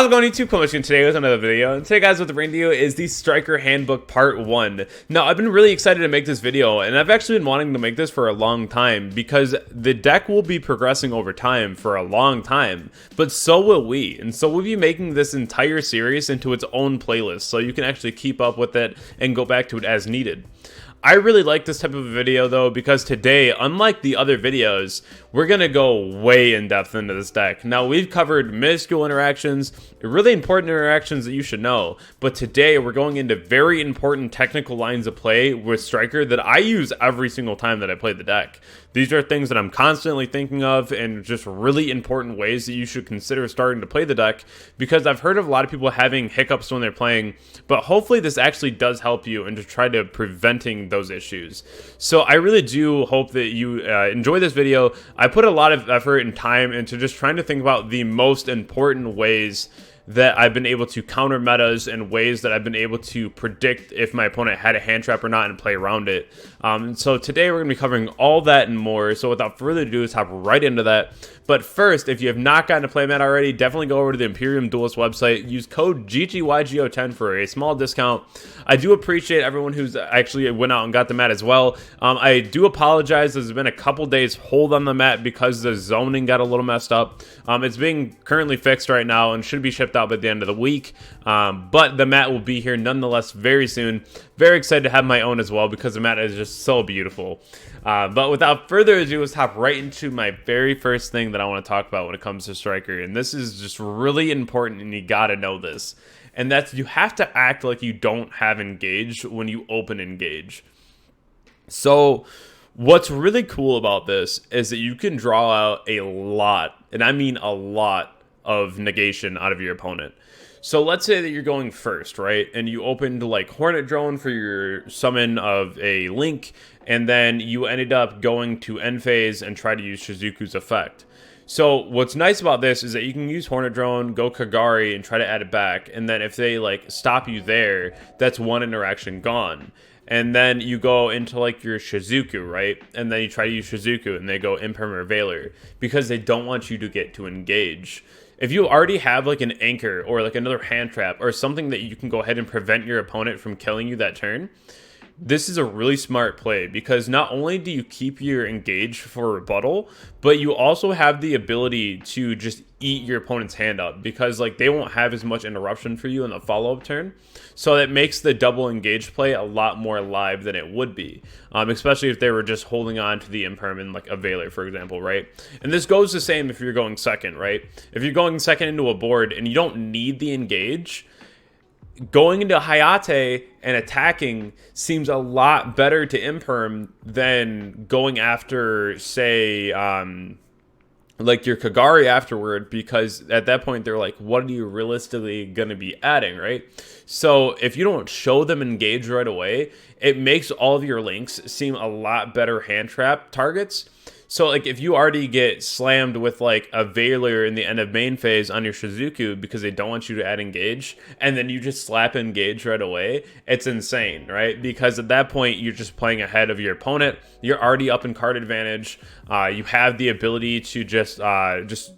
How's it going, YouTube? Coming today with another video. And today, guys, what to bring to you is the Striker Handbook Part 1. Now, I've been really excited to make this video, and I've actually been wanting to make this for a long time because the deck will be progressing over time for a long time, but so will we. And so we'll be making this entire series into its own playlist so you can actually keep up with it and go back to it as needed. I really like this type of video though because today, unlike the other videos, we're going to go way in depth into this deck. Now, we've covered minuscule interactions, really important interactions that you should know, but today we're going into very important technical lines of play with Striker that I use every single time that I play the deck. These are things that I'm constantly thinking of and just really important ways that you should consider starting to play the deck because I've heard of a lot of people having hiccups when they're playing, but hopefully this actually does help you and to try to preventing those issues. So I really do hope that you enjoy this video. I put a lot of effort and time into just trying to think about the most important ways that I've been able to counter metas and ways that I've been able to predict if my opponent had a hand trap or not and play around it. So today we're going to be covering all that and more. So without further ado, let's hop right into that. But first, if you have not gotten a playmat already, definitely go over to the Imperium Duelist website. Use code GGYGO10 for a small discount. I do appreciate everyone who's actually went out and got the mat as well. I do apologize. There's been a couple days hold on the mat because the zoning got a little messed up. It's being currently fixed right now and should be shipped out by the end of the week. But the mat will be here nonetheless very soon. Very excited to have my own as well because the mat is just so beautiful. But without further ado, let's hop right into my very first thing that I want to talk about when it comes to Striker. And this is just really important and you gotta know this. And that's you have to act like you don't have engage when you open engage. So what's really cool about this is that you can draw out a lot, and I mean a lot, of negation out of your opponent. So let's say that you're going first, right? And you opened like Hornet Drone for your summon of a Link, and then you ended up going to end phase and try to use Shizuku's effect. So what's nice about this is that you can use Hornet Drone, go Kagari, and try to add it back. And then if they like stop you there, that's one interaction gone. And then you go into like your Shizuku, right? And then you try to use Shizuku and they go Imperm or Veiler because they don't want you to get to engage. If you already have like an anchor or like another hand trap or something that you can go ahead and prevent your opponent from killing you that turn, this is a really smart play because not only do you keep your engage for rebuttal, but you also have the ability to just eat your opponent's hand up because like they won't have as much interruption for you in the follow-up turn. So that makes the double engage play a lot more live than it would be, especially if they were just holding on to the Imperm in like a Veiler, for example, right? And this goes the same if you're going second, right? If you're going second into a board and you don't need the engage, going into Hayate and attacking seems a lot better to Imperm than going after, say, like your Kagari afterward, because at that point they're like, what are you realistically going to be adding, right? So if you don't show them engage right away, it makes all of your links seem a lot better hand trap targets. So like if you already get slammed with like a Veiler in the end of main phase on your Shizuku because they don't want you to add engage, and then you just slap engage right away, it's insane, right? Because at that point you're just playing ahead of your opponent. You're already up in card advantage. You have the ability to just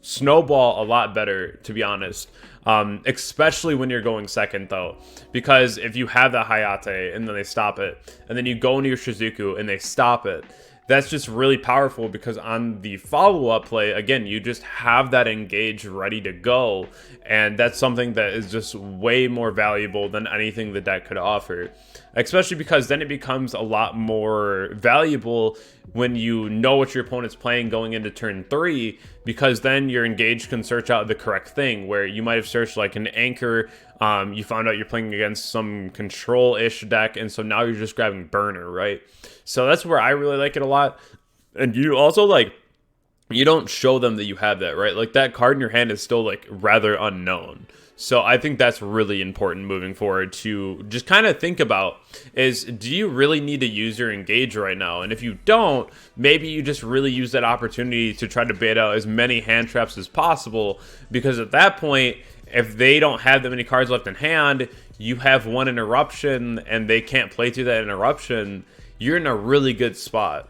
snowball a lot better, to be honest. Especially when you're going second though, because if you have that Hayate and then they stop it, and then you go into your Shizuku and they stop it, that's just really powerful because on the follow-up play, again, you just have that engage ready to go. And that's something that is just way more valuable than anything the deck could offer. Especially because then it becomes a lot more valuable when you know what your opponent's playing going into turn 3, because then your engage can search out the correct thing, where you might have searched like an anchor, you found out you're playing against some control-ish deck, and so now you're just grabbing burner, right? So that's where I really like it a lot. And you also like, you don't show them that you have that, right? Like that card in your hand is still like rather unknown. So I think that's really important moving forward to just kind of think about is, do you really need to use your engage right now? And if you don't, maybe you just really use that opportunity to try to bait out as many hand traps as possible, because at that point, if they don't have that many cards left in hand, you have one interruption and they can't play through that interruption, you're in a really good spot.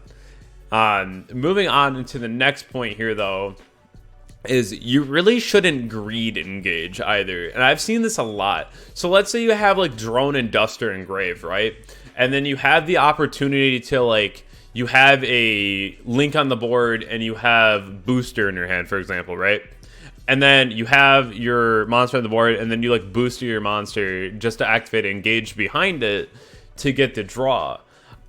Moving on into the next point here though, is you really shouldn't greed engage either. And I've seen this a lot. So let's say you have like drone and duster and grave, right? And then you have the opportunity to like, you have a link on the board and you have booster in your hand, for example, right? And then you have your monster on the board and then you like booster your monster just to activate engage behind it to get the draw.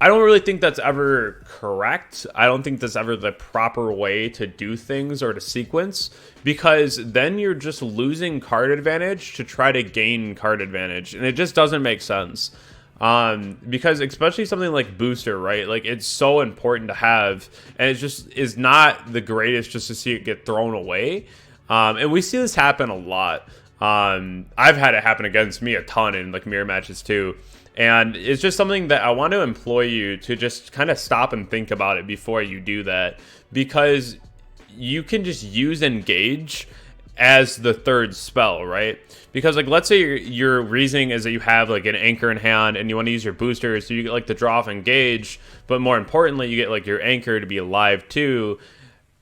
I don't really think that's ever correct. I don't think that's ever the proper way to do things or to sequence, because then you're just losing card advantage to try to gain card advantage, and it just doesn't make sense. Because especially something like booster, right? Like it's so important to have, and it just is not the greatest just to see it get thrown away. And we see this happen a lot. I've had it happen against me a ton in like mirror matches too. And it's just something that I want to employ you to just kind of stop and think about it before you do that, because you can just use engage as the third spell, right? Because like let's say your reasoning is that you have like an anchor in hand and you want to use your booster, so you get like the draw off engage, but more importantly you get like your anchor to be alive too.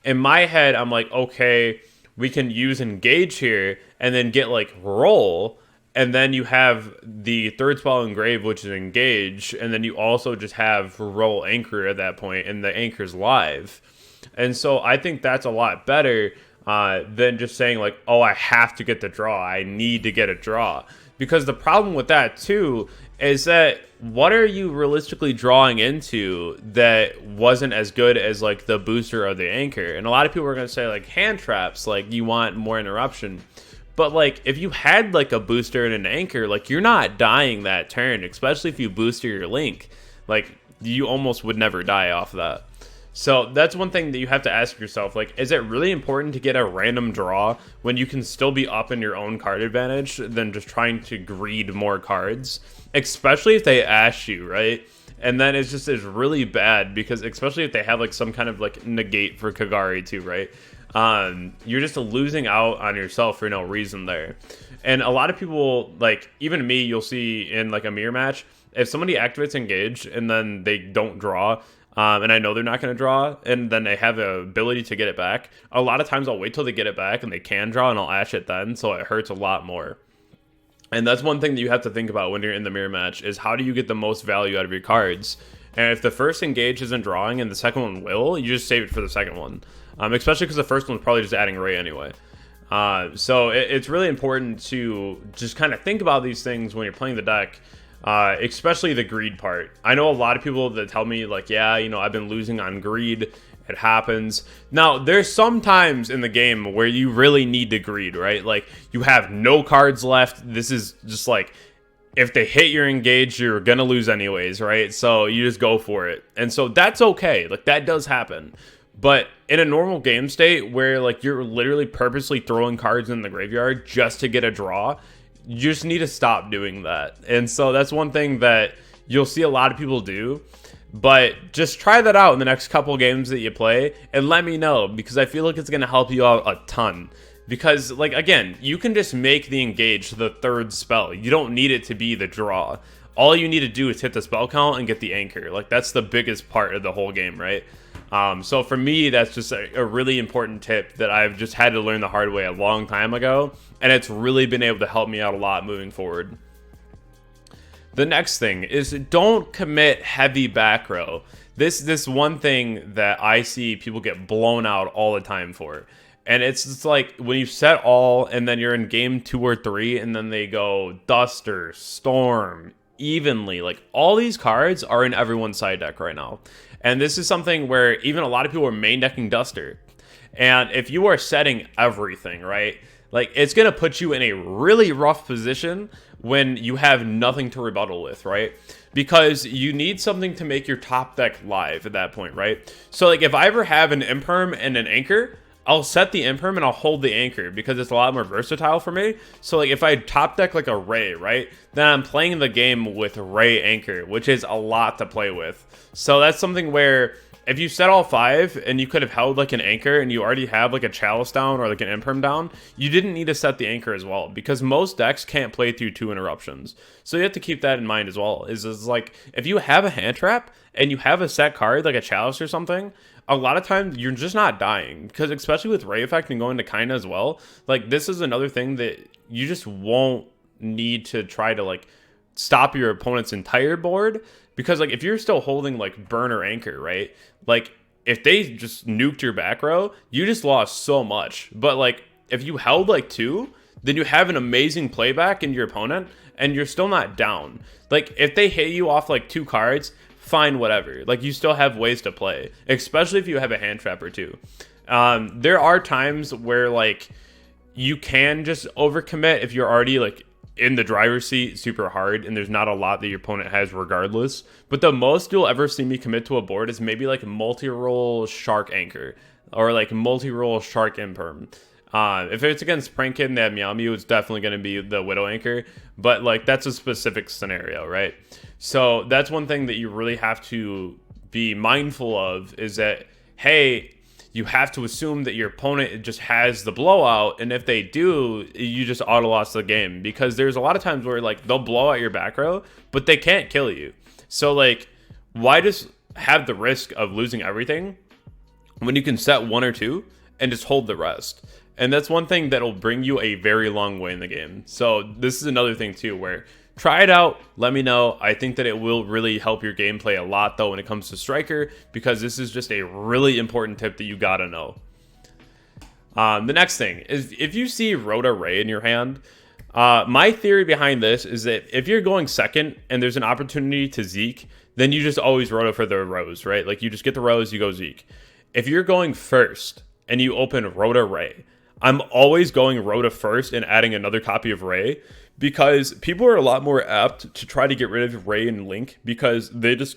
In my head I'm like, okay, we can use engage here and then get like roll. And then you have the third spell engrave, which is engage, and then you also just have roll anchor at that point, and the anchor's live. And so I think that's a lot better than just saying like, oh, I have to get the draw. I need to get a draw. Because the problem with that too is that what are you realistically drawing into that wasn't as good as like the booster or the anchor? And a lot of people are going to say like hand traps, like you want more interruption. But like if you had like a booster and an anchor, like you're not dying that turn, especially if you booster your link. Like you almost would never die off that. So that's one thing that you have to ask yourself, like, is it really important to get a random draw when you can still be up in your own card advantage than just trying to greed more cards, especially if they ash you, right? And then it's just is really bad, because especially if they have like some kind of like negate for Kagari too, right? You're just losing out on yourself for no reason there. And a lot of people, like even me, you'll see in like a mirror match, if somebody activates engage and then they don't draw, and I know they're not going to draw, and then they have the ability to get it back, a lot of times I'll wait till they get it back and they can draw, and I'll ash it then, so it hurts a lot more. And that's one thing that you have to think about when you're in the mirror match, is how do you get the most value out of your cards? And if the first engage isn't drawing and the second one will, you just save it for the second one. Especially because the first one's probably just adding Ray anyway. So it's really important to just kind of think about these things when you're playing the deck, especially the greed part. I know a lot of people that tell me like, yeah, you know, I've been losing on greed. It happens. Now, there's some times in the game where you really need to greed, right? Like you have no cards left. This is just like, if they hit your engage, you're gonna lose anyways, right? So you just go for it. And so that's okay. Like that does happen. But in a normal game state where like you're literally purposely throwing cards in the graveyard just to get a draw, you just need to stop doing that. And so that's one thing that you'll see a lot of people do. But just try that out in the next couple games that you play and let me know, because I feel like it's going to help you out a ton. Because, like, again, you can just make the engage the third spell. You don't need it to be the draw. All you need to do is hit the spell count and get the anchor. Like, that's the biggest part of the whole game, right? So for me, that's just a really important tip that I've just had to learn the hard way a long time ago. And it's really been able to help me out a lot moving forward. The next thing is don't commit heavy back row. This one thing that I see people get blown out all the time for. And it's just like when you set all and then you're in game 2 or 3 and then they go Duster, Storm, Evenly. Like all these cards are in everyone's side deck right now. And this is something where even a lot of people are main decking Duster. And if you are setting everything, right? Like it's going to put you in a really rough position when you have nothing to rebuttal with, right? Because you need something to make your top deck live at that point, right? So like if I ever have an Imperm and an Anchor, I'll set the Imperm and I'll hold the Anchor because it's a lot more versatile for me. So like if I top deck like a Ray, right? Then I'm playing the game with Ray Anchor, which is a lot to play with. So that's something where if you set all 5 and you could have held like an anchor and you already have like a chalice down or like an imperm down, you didn't need to set the anchor as well, because most decks can't play through 2 interruptions. So you have to keep that in mind as well. Is like, if you have a hand trap and you have a set card like a chalice or something, a lot of times you're just not dying, because especially with Ray Effect and going to Kinda as well, like this is another thing that you just won't need to try to like stop your opponent's entire board, because like if you're still holding like burn or anchor, right, like if they just nuked your back row, you just lost so much. But like if you held like 2, then you have an amazing playback in your opponent and you're still not down. Like if they hit you off like 2 cards, fine, whatever, like you still have ways to play, especially if you have a hand trap or 2. There are times where like you can just overcommit if you're already like in the driver's seat super hard and there's not a lot that your opponent has regardless. But the most you'll ever see me commit to a board is maybe like multi-roll shark anchor or like multi-roll shark imperm. If it's against Prank Kid and they have Meow Mew, it's definitely going to be the Widow Anchor, but like that's a specific scenario, right? So that's one thing that you really have to be mindful of, is that, hey, you have to assume that your opponent just has the blowout, and if they do, you just auto lost the game, because there's a lot of times where like they'll blow out your back row, but they can't kill you. So like, why just have the risk of losing everything when you can set 1 or 2 and just hold the rest? And that's one thing that'll bring you a very long way in the game. So this is another thing too, where try it out, let me know. I think that it will really help your gameplay a lot though when it comes to Striker, because this is just a really important tip that you gotta know. The next thing is, if you see Rhoda Ray in your hand, my theory behind this is that if you're going second and there's an opportunity to Zeke, then you just always Rhoda for the Rose, right? Like you just get the Rose, you go Zeke. If you're going first and you open Rhoda Ray, I'm always going Rhoda first and adding another copy of Ray, because people are a lot more apt to try to get rid of Ray and Link, because they just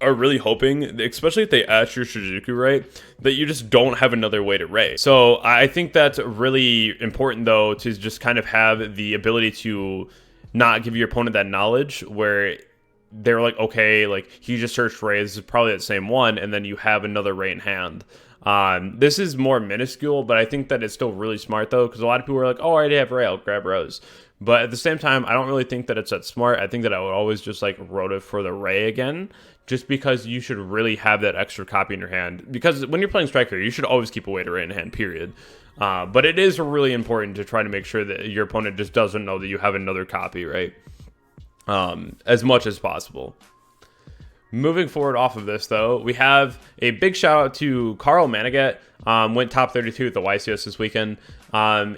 are really hoping, especially if they ask your Shizuku right, that you just don't have another way to Ray. So I think that's really important though, to just kind of have the ability to not give your opponent that knowledge where they're like, okay, like he just searched Ray, this is probably the same one, and then you have another Ray in hand. This is more minuscule, but I think that it's still really smart though, because a lot of people are like, oh, I already have Ray, I'll grab Rose. But at the same time, I don't really think that it's that smart. I think that I would always just like Rhoda for the Ray again, just because you should really have that extra copy in your hand. Because when you're playing Striker, you should always keep a way to Ray in hand, period. But it is really important to try to make sure that your opponent just doesn't know that you have another copy, right? As much as possible. Moving forward off of this, though, we have a big shout out to Carl Manigat. Went top 32 at the YCS this weekend.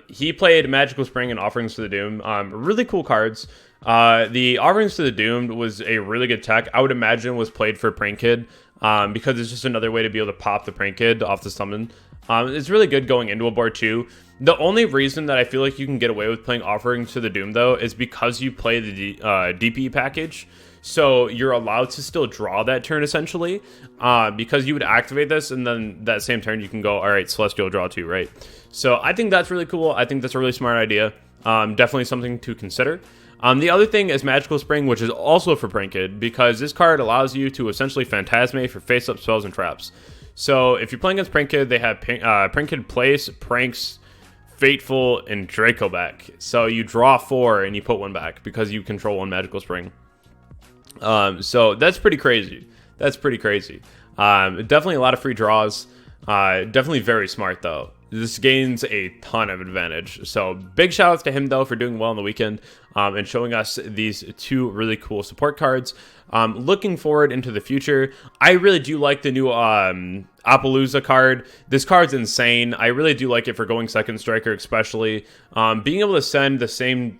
He played Magical Spring and Offerings to the Doomed. Really cool cards. The Offerings to the Doomed was a really good tech. I would imagine was played for Prank Kid, because it's just another way to be able to pop the Prank Kid off the summon. It's really good going into a board too. The only reason that I feel like you can get away with playing Offerings to the Doomed, though, is because you play the DP package. So you're allowed to still draw that turn, essentially, because you would activate this, and then that same turn you can go, all right, Celestial draw 2, right? So I think that's really cool. I think that's a really smart idea. Definitely something to consider. The other thing is Magical Spring, which is also for Prank Kid, because this card allows you to essentially Phantasmate for face-up spells and traps. So if you're playing against Prank Kid, they have Prank Kid Place, Pranks, Fateful, and Draco back. So you draw 4 and you put 1 back because you control 1 Magical Spring. So that's pretty crazy. That's pretty crazy. Definitely a lot of free draws. Definitely very smart though. This gains a ton of advantage. So big shout outs to him though for doing well on the weekend, and showing us these 2 really cool support cards. Looking forward into the future, I really do like the new Appaloosa card. This card's insane. I really do like it for going second Striker, especially being able to send the same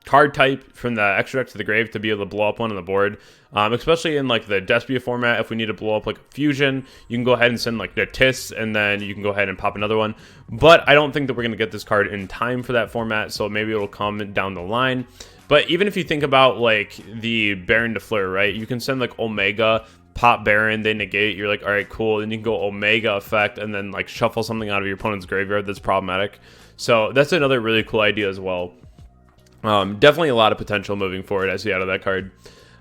card type from the extra deck to the grave to be able to blow up one on the board, especially in like the Despia format. If we need to blow up like a fusion, you can go ahead and send like the Tis, and then you can go ahead and pop another one. But I don't think that we're going to get this card in time for that format, so maybe it'll come down the line. But even if you think about like the Baron de Fleur, right, you can send like Omega, pop Baron, they negate, you're like, all right, cool, and you can go Omega effect and then like shuffle something out of your opponent's graveyard that's problematic. So that's another really cool idea as well. Definitely a lot of potential moving forward I see out of that card.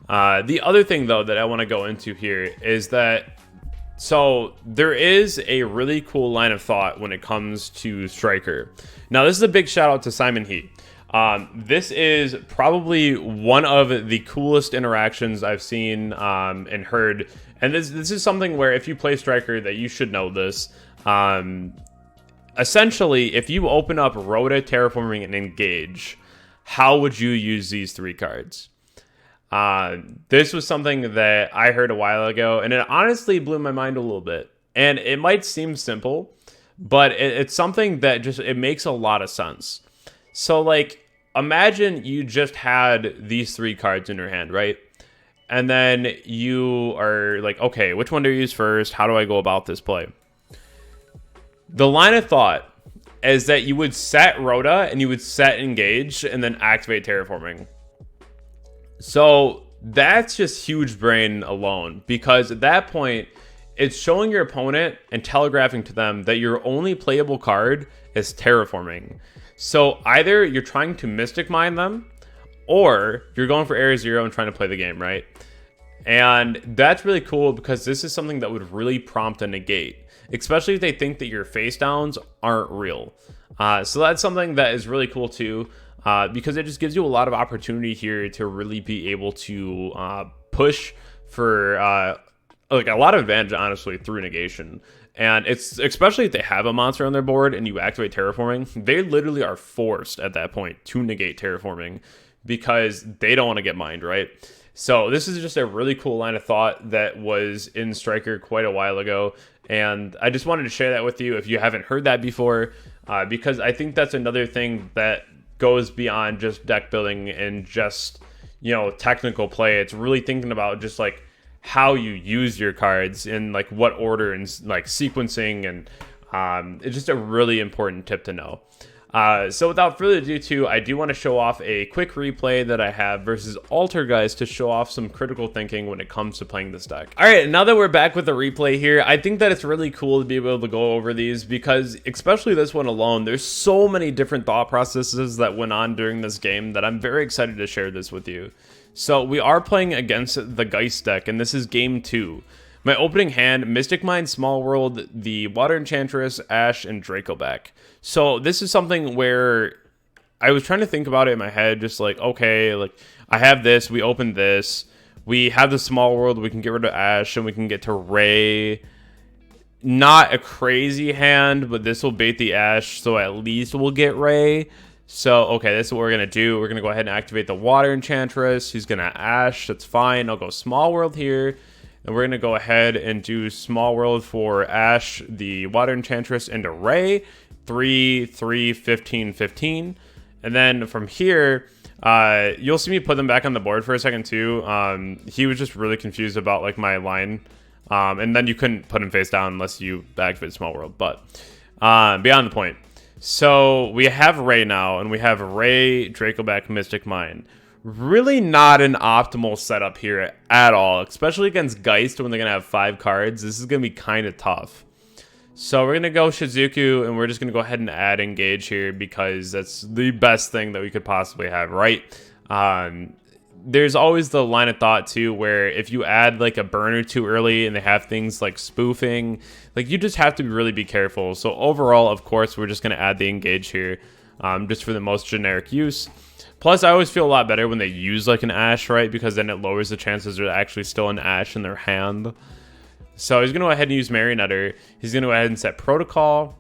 The other thing though that I want to go into here is that So there is a really cool line of thought when it comes to Striker. Now, this is a big shout out to Simon He. This is probably one of the coolest interactions I've seen and heard. And this is something where if you play Striker, that you should know this. Essentially, if you open up Rhoda, Terraforming, and Engage, how would you use these 3 cards? This was something that I heard a while ago, and it honestly blew my mind a little bit. And it might seem simple, but it's something that it makes a lot of sense. So, like, imagine you just had these 3 cards in your hand, right? And then you are like, okay, which one do I use first? How do I go about this play? The line of thought is that you would set Rhoda and you would set Engage and then activate Terraforming. So that's just huge brain alone, because at that point, it's showing your opponent and telegraphing to them that your only playable card is Terraforming. So either you're trying to Mystic Mine them, or you're going for Area 0 and trying to play the game, right? And that's really cool, because this is something that would really prompt a negate, especially if they think that your face downs aren't real. So that's something that is really cool too, because it just gives you a lot of opportunity here to really be able to push for like a lot of advantage, honestly, through negation. And it's especially if they have a monster on their board and you activate Terraforming, they literally are forced at that point to negate Terraforming because they don't want to get mined, right? So this is just a really cool line of thought that was in Striker quite a while ago. And I just wanted to share that with you if you haven't heard that before, because I think that's another thing that goes beyond just deck building and just, you know, technical play. It's really thinking about just like how you use your cards in like what order and like sequencing, and it's just a really important tip to know. So without further ado too, I do want to show off a quick replay that I have versus Altergeist to show off some critical thinking when it comes to playing this deck. Alright, now that we're back with the replay here, I think that it's really cool to be able to go over these, because especially this one alone, there's so many different thought processes that went on during this game that I'm very excited to share this with you. So we are playing against the Geist deck, and this is game 2. My opening hand, Mystic Mine, Small World, the Water Enchantress, Ash, and Dracoback. So this is something where I was trying to think about it in my head, just like, okay, like I have this, we open this, we have the Small World, we can get rid of Ash, and we can get to Ray. Not a crazy hand, but this will bait the Ash, so at least we'll get Ray. So, okay, this is what we're going to do. We're going to go ahead and activate the Water Enchantress. He's going to Ash. That's fine. I'll go Small World here. And we're going to go ahead and do Small World for Ash, the Water Enchantress, into Ray. 3, 3, 15, 15. And then from here, you'll see me put them back on the board for a second too. He was just really confused about like my line. And then you couldn't put him face down unless you activate Small World. But beyond the point. So we have Ray now, and we have Ray, Dracoback, Mystic Mine. Really not an optimal setup here at all, especially against Geist when they're going to have 5 cards. This is going to be kind of tough. So we're going to go Shizuku, and we're just going to go ahead and add Engage here because that's the best thing that we could possibly have, right? There's always the line of thought too where if you add like a burner too early and they have things like spoofing, like you just have to really be careful. So overall, of course, we're just going to add the Engage here just for the most generic use. Plus, I always feel a lot better when they use like an Ash, right? Because then it lowers the chances there's actually still an Ash in their hand. So he's going to go ahead and use Marionetter. He's going to go ahead and set Protocol,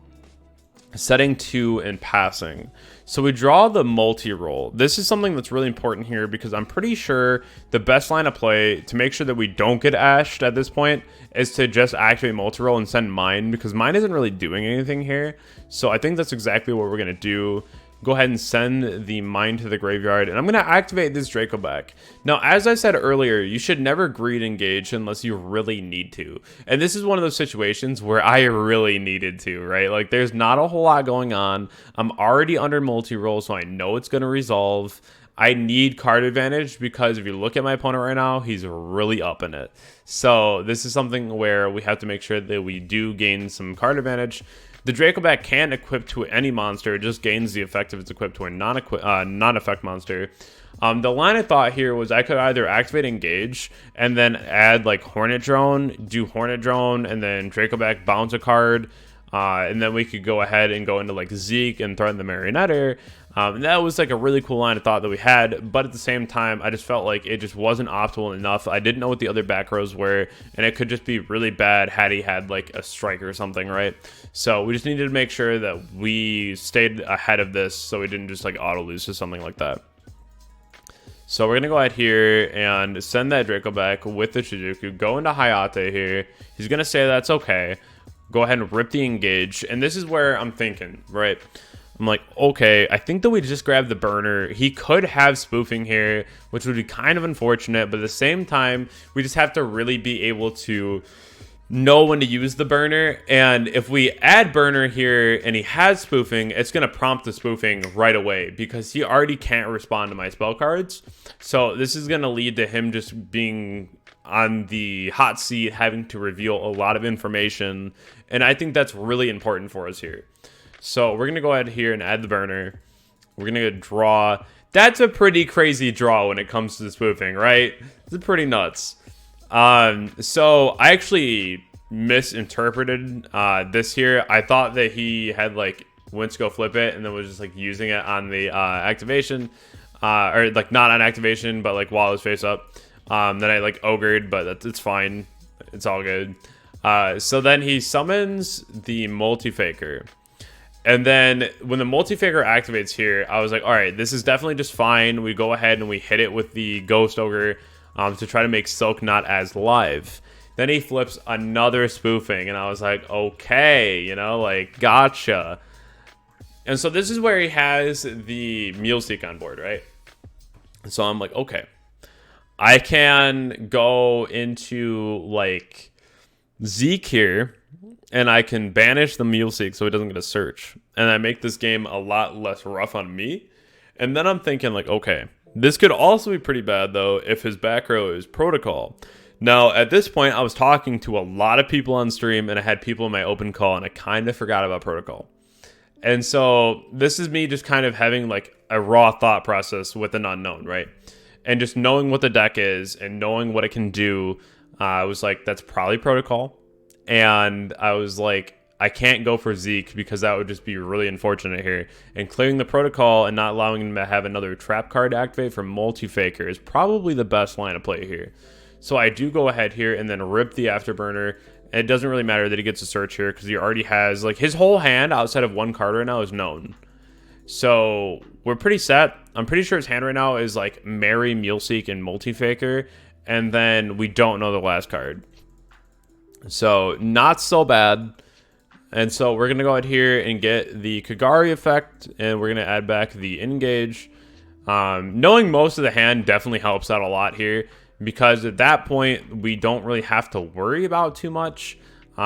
setting 2, and passing. So we draw the multi-roll. This is something that's really important here because I'm pretty sure the best line of play to make sure that we don't get ashed at this point is to just activate multi-roll and send mine, because mine isn't really doing anything here. So I think that's exactly what we're going to do. Go ahead and send the mine to the graveyard, and I'm going to activate this Dracoback. Now, as I said earlier, you should never greed Engage unless you really need to. And this is one of those situations where I really needed to, right? Like, there's not a whole lot going on. I'm already under multi-roll, so I know it's going to resolve. I need card advantage because if you look at my opponent right now, he's really up in it. So this is something where we have to make sure that we do gain some card advantage. The Dracoback can't equip to any monster. It just gains the effect if it's equipped to a non-effect monster. The line of thought here was I could either activate Engage and then add like Hornet Drone, do Hornet Drone, and then Dracoback bounce a card. And then we could go ahead and go into like Zeke and threaten the Marionetter. And that was like a really cool line of thought that we had, but at the same time, I just felt like it just wasn't optimal enough. I didn't know what the other back rows were, and it could just be really bad had he had like a strike or something, right? So we just needed to make sure that we stayed ahead of this so we didn't just like auto lose to something like that. So we're gonna go ahead here and send that Draco back with the Shizuku, go into Hayate here. He's gonna say that's okay. Go ahead and rip the Engage, and this is where I'm thinking, right? I'm like, okay, I think that we just grabbed the burner. He could have spoofing here, which would be kind of unfortunate, but at the same time, we just have to really be able to know when to use the burner. And if we add burner here and he has spoofing, it's going to prompt the spoofing right away because he already can't respond to my spell cards. So this is going to lead to him just being on the hot seat, having to reveal a lot of information. And I think that's really important for us here. So we're going to go ahead here and add the burner. We're going to draw. That's a pretty crazy draw when it comes to the spoofing, right? It's pretty nuts. So I actually misinterpreted this here. I thought that he had like went to go flip it and then was just like using it on the activation. Or like not on activation, but like while it was face up. Then I like ogred, but it's fine. It's all good. So then he summons the Multi-Faker. And then when the Multi-Faker activates here, I was like, all right, this is definitely just fine. We go ahead and we hit it with the Ghost Ogre to try to make Silk not as live. Then he flips another spoofing, and I was like, okay, you know, like, gotcha. And so this is where he has the Muleseek on board, right? So I'm like, okay. I can go into, like, Zeke here, and I can banish the Muleseek so he doesn't get a search. And I make this game a lot less rough on me. And then I'm thinking, like, okay, this could also be pretty bad, though, if his back row is Protocol. Now, at this point, I was talking to a lot of people on stream, and I had people in my open call, and I kind of forgot about Protocol. And so this is me just kind of having, like, a raw thought process with an unknown, right? And just knowing what the deck is and knowing what it can do, I was like, that's probably Protocol. And I was like, I can't go for Zeke because that would just be really unfortunate here. And clearing the Protocol and not allowing him to have another trap card activate for Multi-Faker is probably the best line of play here. So I do go ahead here and then rip the Afterburner. And it doesn't really matter that he gets a search here because he already has, like, his whole hand outside of one card right now is known. So we're pretty set. I'm pretty sure his hand right now is like Mary, Muleseek, and Multi-Faker. And then we don't know the last card. So not so bad. And so we're going to go ahead here and get the Kagari effect. And we're going to add back the Engage. Knowing most of the hand definitely helps out a lot here. Because at that point, we don't really have to worry about too much. We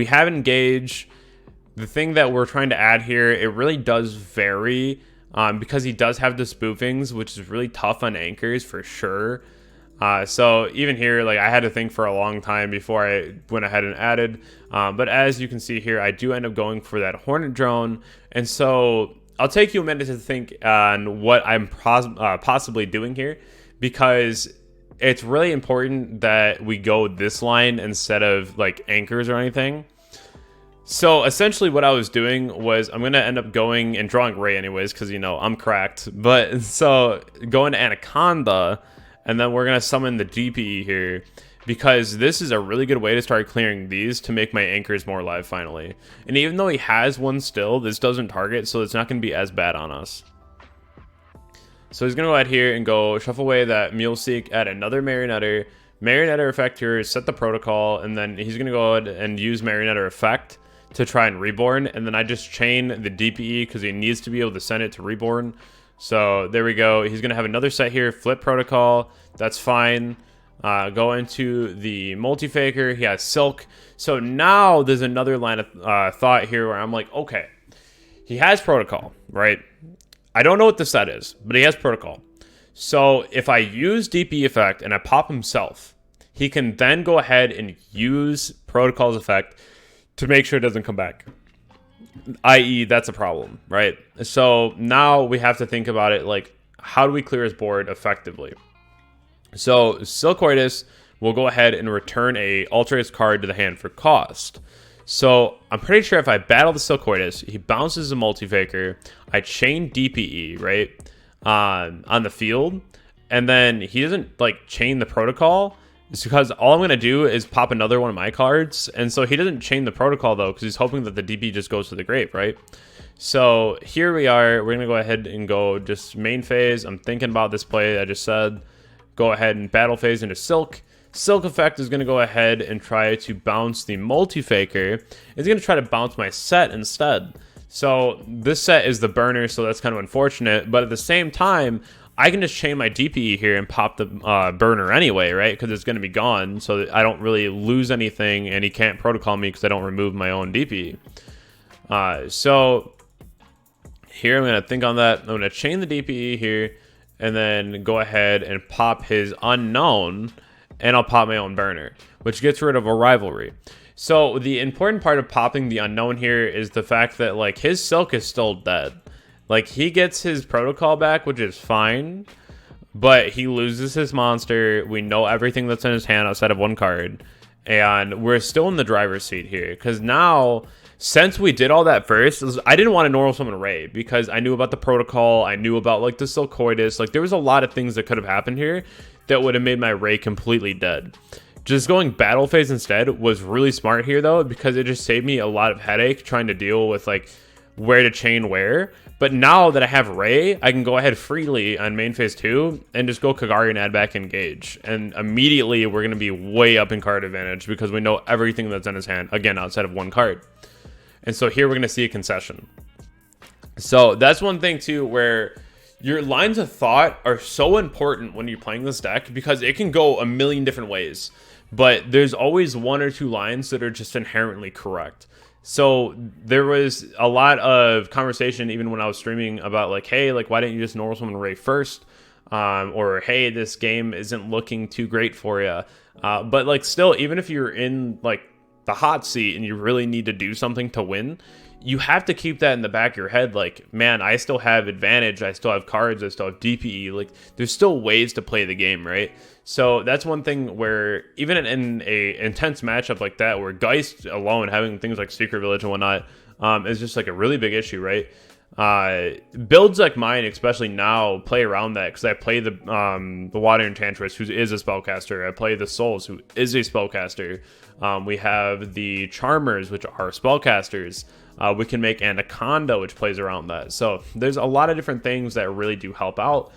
have Engage. The thing that we're trying to add here, it really does vary. Because he does have the spoofings, which is really tough on anchors for sure. So even here, like, I had to think for a long time before I went ahead and added. But as you can see here, I do end up going for that Hornet Drone. And so I'll take you a minute to think on what I'm possibly doing here, because it's really important that we go this line instead of like anchors or anything. So essentially what I was doing was I'm going to end up going and drawing Ray anyways, because, you know, I'm cracked. But so going to Anaconda, and then we're going to summon the DPE here, because this is a really good way to start clearing these to make my anchors more live finally. And even though he has one still, this doesn't target, so it's not going to be as bad on us. So he's going to go ahead here and go shuffle away that Muleseek, add another Marionetter. Marionetter effect here, set the Protocol, and then he's going to go ahead and use Marionetter effect to try and Reborn. And then I just chain the DPE because he needs to be able to send it to Reborn. So there we go. He's going to have another set here, flip Protocol. That's fine. Go into the Multi-Faker. He has Silk. So now there's another line of thought here where I'm like, okay, he has Protocol, right? I don't know what the set is, but he has Protocol. So if I use DP effect and I pop himself, he can then go ahead and use Protocol's effect to make sure it doesn't come back. I.e., that's a problem, right? So now we have to think about it like, how do we clear his board effectively? So Silcoitus will go ahead and return a Ultra's card to the hand for cost. So I'm pretty sure if I battle the Silcoitus, he bounces a Multi-Faker, I chain DPE, right, on the field, and then he doesn't like chain the protocol. It's because all I'm going to do is pop another one of my cards. And so he doesn't chain the protocol, though, because he's hoping that the DP just goes to the grave, right? So here we are. We're going to go ahead and go just main phase. I'm thinking about this play I just said. Go ahead and battle phase into Silk. Silk effect is going to go ahead and try to bounce the Multi-Faker. It's going to try to bounce my set instead. So this set is the burner, so that's kind of unfortunate. But at the same time, I can just chain my DPE here and pop the burner anyway, right? Because it's going to be gone, so that I don't really lose anything, and he can't protocol me because I don't remove my own DPE. So here I'm going to think on that. I'm going to chain the DPE here, and then go ahead and pop his unknown, and I'll pop my own burner, which gets rid of a rivalry. So the important part of popping the unknown here is the fact that like his Silk is still dead. Like, he gets his protocol back, which is fine, but he loses his monster. We know everything that's in his hand outside of one card, and we're still in the driver's seat here. Because now, since we did all that first, I didn't want to normal summon Ray, because I knew about the protocol, I knew about, like, the Silcoitus. Like, there was a lot of things that could have happened here that would have made my Ray completely dead. Just going battle phase instead was really smart here, though, because it just saved me a lot of headache trying to deal with, like, where to chain where. But now that I have Ray, I can go ahead freely on main phase 2 and just go Kagari and add back Engage. And immediately we're going to be way up in card advantage because we know everything that's in his hand, again, outside of one card. And so here we're going to see a concession. So that's one thing too, where your lines of thought are so important when you're playing this deck because it can go a million different ways. But there's always one or two lines that are just inherently correct. So there was a lot of conversation even when I was streaming about like, hey, like, why didn't you just normal summon Ray first? Or, hey, this game isn't looking too great for you. But like still, even if you're in like the hot seat and you really need to do something to win, you have to keep that in the back of your head. Like, man, I still have advantage. I still have cards. I still have DPE. Like, there's still ways to play the game, right? So that's one thing where even in a intense matchup like that, where Geist alone having things like Secret Village and whatnot is just like a really big issue, right? Builds like mine, especially now, play around that because I play the Water Enchantress, who is a spellcaster. I play the Souls, who is a spellcaster. We have the Charmers, which are spellcasters. We can make Anaconda, which plays around that. So there's a lot of different things that really do help out.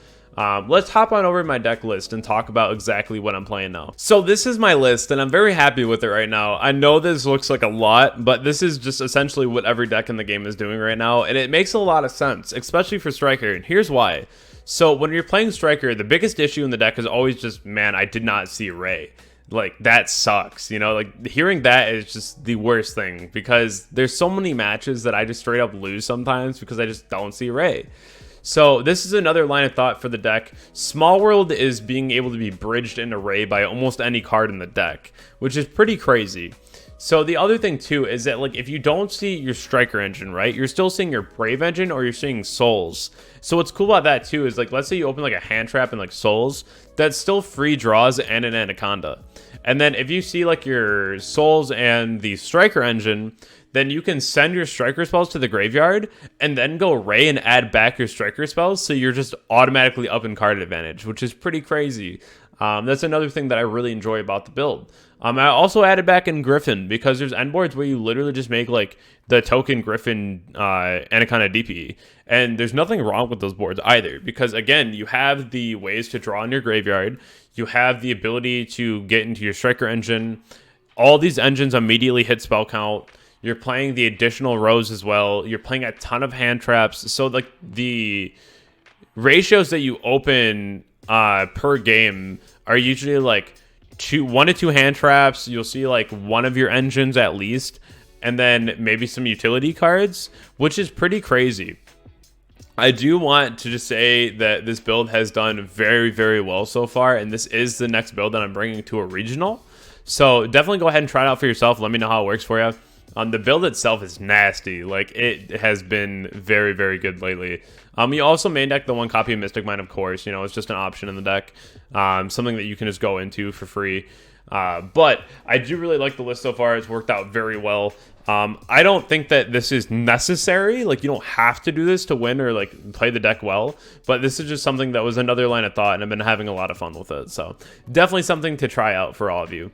Let's hop on over to my deck list and talk about exactly what I'm playing now. So this is my list, and I'm very happy with it right now. I know this looks like a lot, but this is just essentially what every deck in the game is doing right now, and it makes a lot of sense, especially for Striker, and here's why. So when you're playing Striker, the biggest issue in the deck is always just, man, I did not see Ray. Like, that sucks, you know? Like, hearing that is just the worst thing, because there's so many matches that I just straight up lose sometimes because I just don't see Ray. So this is another line of thought for the deck. Small World is being able to be bridged into Ray by almost any card in the deck, which is pretty crazy. So the other thing too is that, like, if you don't see your Striker engine, right, you're still seeing your Brave engine or you're seeing Souls. So what's cool about that too is, like, let's say you open like a hand trap in like Souls, that's still free draws and an Anaconda. And then if you see like your Souls and the Striker engine, then you can send your Striker spells to the graveyard and then go Ray and add back your Striker spells, so you're just automatically up in card advantage, which is pretty crazy. That's another thing that I really enjoy about the build. I also added back in Griffin because there's end boards where you literally just make like the token Griffin Anaconda DP, and there's nothing wrong with those boards either, because again, you have the ways to draw in your graveyard, you have the ability to get into your Striker engine. All these engines immediately hit spell count. You're playing the additional rows as well. You're playing a ton of hand traps. So like the ratios that you open per game are usually like 1 to 2 hand traps. You'll see like one of your engines at least, and then maybe some utility cards, which is pretty crazy. I do want to just say that this build has done very, very well so far, and this is the next build that I'm bringing to a regional. So definitely go ahead and try it out for yourself. Let me know how it works for you. The build itself is nasty. Like, it has been very, very good lately. You also main deck the 1 copy of Mystic Mine, of course. You know, it's just an option in the deck. Something that you can just go into for free. But I do really like the list so far. It's worked out very well. I don't think that this is necessary. Like, you don't have to do this to win or, like, play the deck well. But this is just something that was another line of thought, and I've been having a lot of fun with it. So, definitely something to try out for all of you.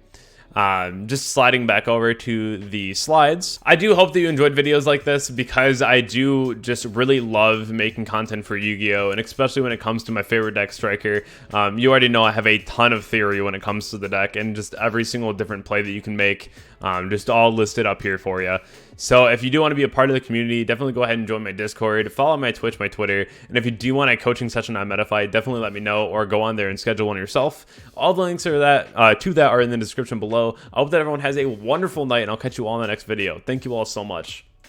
Just sliding back over to the slides. I do hope that you enjoyed videos like this, because I do just really love making content for Yu-Gi-Oh! And especially when it comes to my favorite deck, Striker. You already know I have a ton of theory when it comes to the deck, and just every single different play that you can make, just all listed up here for you. So if you do want to be a part of the community, definitely go ahead and join my Discord, follow my Twitch, my Twitter, and if you do want a coaching session on Metafy, definitely let me know, or go on there and schedule one yourself. All the links are to that are in the description below. I hope that everyone has a wonderful night, and I'll catch you all in the next video. Thank you all so much.